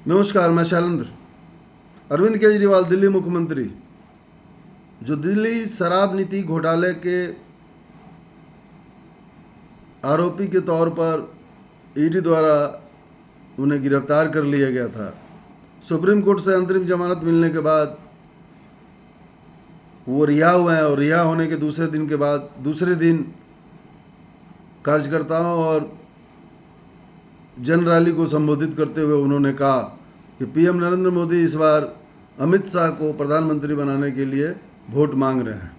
नमस्कार, मैं शैलेंद्र। अरविंद केजरीवाल दिल्ली मुख्यमंत्री, जो दिल्ली शराब नीति घोटाले के आरोपी के तौर पर ईडी द्वारा उन्हें गिरफ्तार कर लिया गया था। सुप्रीम कोर्ट से अंतरिम जमानत मिलने के बाद वो रिहा हुए हैं और रिहा होने के दूसरे दिन कार्यकर्ताओं और जन रैली को संबोधित करते हुए उन्होंने कहा कि पीएम नरेंद्र मोदी इस बार अमित शाह को प्रधानमंत्री बनाने के लिए वोट मांग रहे हैं।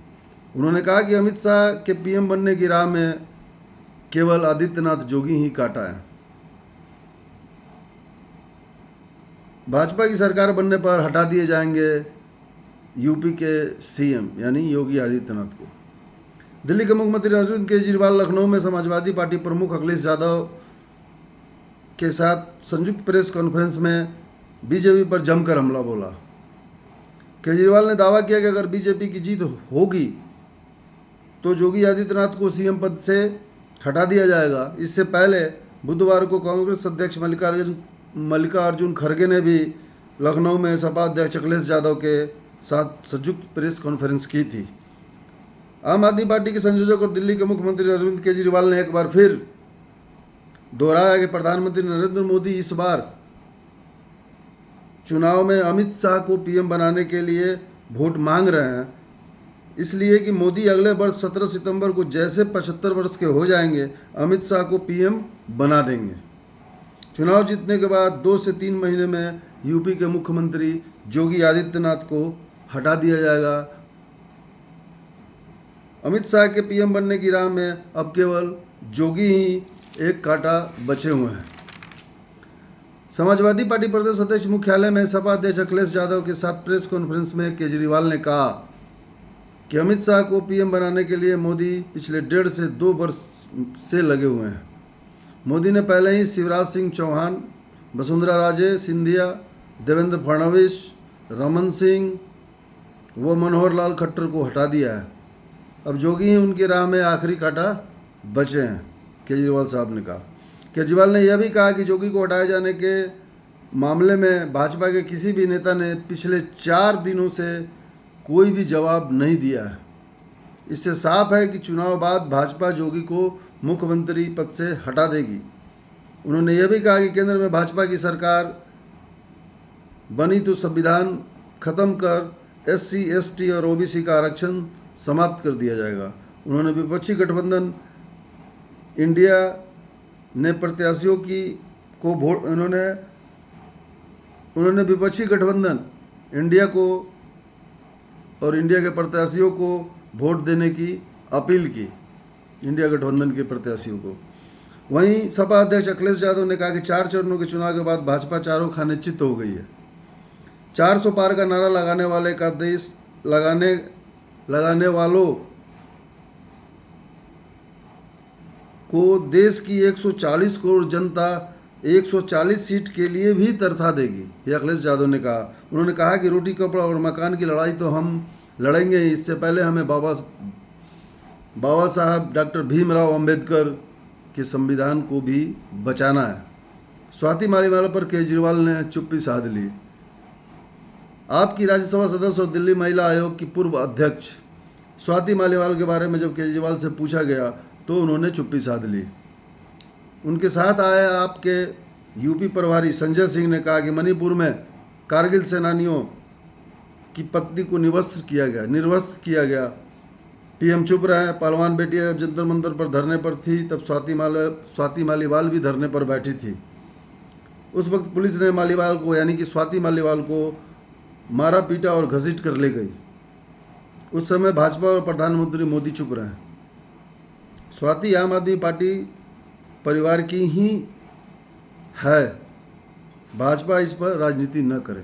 उन्होंने कहा कि अमित शाह के पीएम बनने की राह में केवल आदित्यनाथ जोगी ही काटा है। भाजपा की सरकार बनने पर हटा दिए जाएंगे यूपी के सीएम यानी योगी आदित्यनाथ को। दिल्ली के मुख्यमंत्री अरविंद केजरीवाल लखनऊ में समाजवादी पार्टी प्रमुख अखिलेश यादव के साथ संयुक्त प्रेस कॉन्फ्रेंस में बीजेपी पर जमकर हमला बोला। केजरीवाल ने दावा किया कि अगर बीजेपी की जीत होगी तो योगी आदित्यनाथ को सीएम पद से हटा दिया जाएगा। इससे पहले बुधवार को कांग्रेस अध्यक्ष मल्लिकार्जुन खड़गे ने भी लखनऊ में सपा अध्यक्ष अखिलेश यादव के साथ संयुक्त प्रेस कॉन्फ्रेंस की थी। आम आदमी पार्टी के संयोजक और दिल्ली के मुख्यमंत्री अरविंद केजरीवाल ने एक बार फिर दोहराया कि प्रधानमंत्री नरेंद्र मोदी इस बार चुनाव में अमित शाह को पीएम बनाने के लिए वोट मांग रहे हैं, इसलिए कि मोदी अगले वर्ष 17 सितंबर को जैसे 75 वर्ष के हो जाएंगे अमित शाह को पीएम बना देंगे। चुनाव जीतने के बाद 2 से 3 महीने में यूपी के मुख्यमंत्री योगी आदित्यनाथ को हटा दिया जाएगा। अमित शाह के पीएम बनने की राह में अब केवल जोगी ही एक कांटा बचे हुए हैं। समाजवादी पार्टी प्रदेश अध्यक्ष मुख्यालय में सपा अध्यक्ष अखिलेश यादव के साथ प्रेस कॉन्फ्रेंस में केजरीवाल ने कहा कि अमित शाह को पीएम बनाने के लिए मोदी पिछले 1.5 से 2 वर्ष से लगे हुए हैं। मोदी ने पहले ही शिवराज सिंह चौहान, वसुंधरा राजे सिंधिया, देवेंद्र फडणवीस, रमन सिंह व मनोहर लाल खट्टर को हटा दिया है। अब जोगी ही उनकी राह में आखिरी कांटा बचे हैं, केजरीवाल साहब ने कहा। केजरीवाल ने यह भी कहा कि जोगी को हटाए जाने के मामले में भाजपा के किसी भी नेता ने पिछले 4 दिनों से कोई भी जवाब नहीं दिया है। इससे साफ है कि चुनाव बाद भाजपा जोगी को मुख्यमंत्री पद से हटा देगी। उन्होंने यह भी कहा कि केंद्र में भाजपा की सरकार बनी तो संविधान खत्म कर SC, ST और OBC का आरक्षण समाप्त कर दिया जाएगा। उन्होंने विपक्षी गठबंधन इंडिया ने प्रत्याशियों की को वोट उन्होंने विपक्षी गठबंधन इंडिया को और इंडिया के प्रत्याशियों को वोट देने की अपील की, इंडिया गठबंधन के प्रत्याशियों को। वहीं सपा अध्यक्ष अखिलेश यादव ने कहा कि 4 चरणों के चुनाव के बाद भाजपा चारों खाने चित हो गई है। 400 पार का नारा लगाने वाले का देश लगाने वालों को देश की 140 करोड़ जनता 140 सीट के लिए भी तरसा देगी, ये अखिलेश यादव ने कहा। उन्होंने कहा कि रोटी कपड़ा और मकान की लड़ाई तो हम लड़ेंगे, इससे पहले हमें बाबा साहब डॉक्टर भीमराव अंबेडकर के संविधान को भी बचाना है। स्वाति मालीवाल पर केजरीवाल ने चुप्पी साध ली। आपकी राज्यसभा सदस्य और दिल्ली महिला आयोग की पूर्व अध्यक्ष स्वाति मालीवाल के बारे में जब केजरीवाल से पूछा गया तो उन्होंने चुप्पी साध ली। उनके साथ आए आपके यूपी प्रभारी संजय सिंह ने कहा कि मणिपुर में कारगिल सेनानियों की पत्नी को निर्वस्त्र किया गया। पीएम चुप रहे। पहलवान बेटी जब जंतर मंतर पर धरने पर थी तब स्वाति मालीवाल भी धरने पर बैठी थी। उस वक्त पुलिस ने मालीवाल को यानी कि स्वाति मालीवाल को मारा पीटा और घसीट कर ले गई। उस समय भाजपा और प्रधानमंत्री मोदी चुप रहे। स्वाति आम आदमी पार्टी परिवार की ही है, भाजपा इस पर राजनीति न करे।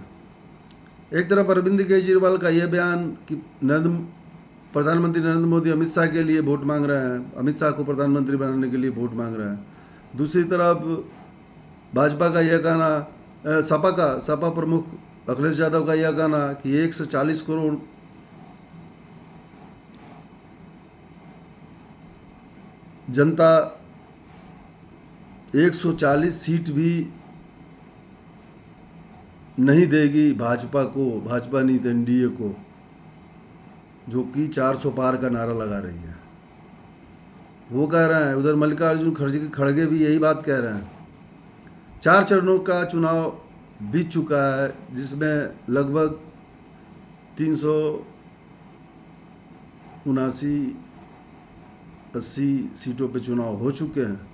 एक तरफ अरविंद केजरीवाल का यह बयान कि प्रधानमंत्री नरेंद्र मोदी अमित शाह के लिए वोट मांग रहे हैं, अमित शाह को प्रधानमंत्री बनाने के लिए वोट मांग रहे हैं। दूसरी तरफ भाजपा का यह कहना, सपा प्रमुख अखिलेश यादव का यह कहना कि 140 करोड़ जनता 140 सीट भी नहीं देगी भाजपा को, भाजपा नहीं तो एनडीए को, जो कि 400 पार का नारा लगा रही है। वो कह रहे हैं, उधर मल्लिकार्जुन खड़गे भी यही बात कह रहे हैं। 4 चरणों का चुनाव बीत चुका है, जिसमें लगभग 379-80 सीटों पे चुनाव हो चुके हैं।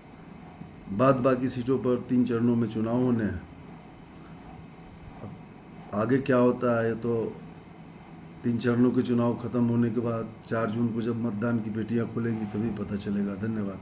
बाद बाकी सीटों पर 3 चरणों में चुनाव होने हैं। आगे क्या होता है तो 3 चरणों के चुनाव खत्म होने के बाद 4 जून को जब मतदान की पेटियां खुलेगी तभी पता चलेगा। धन्यवाद।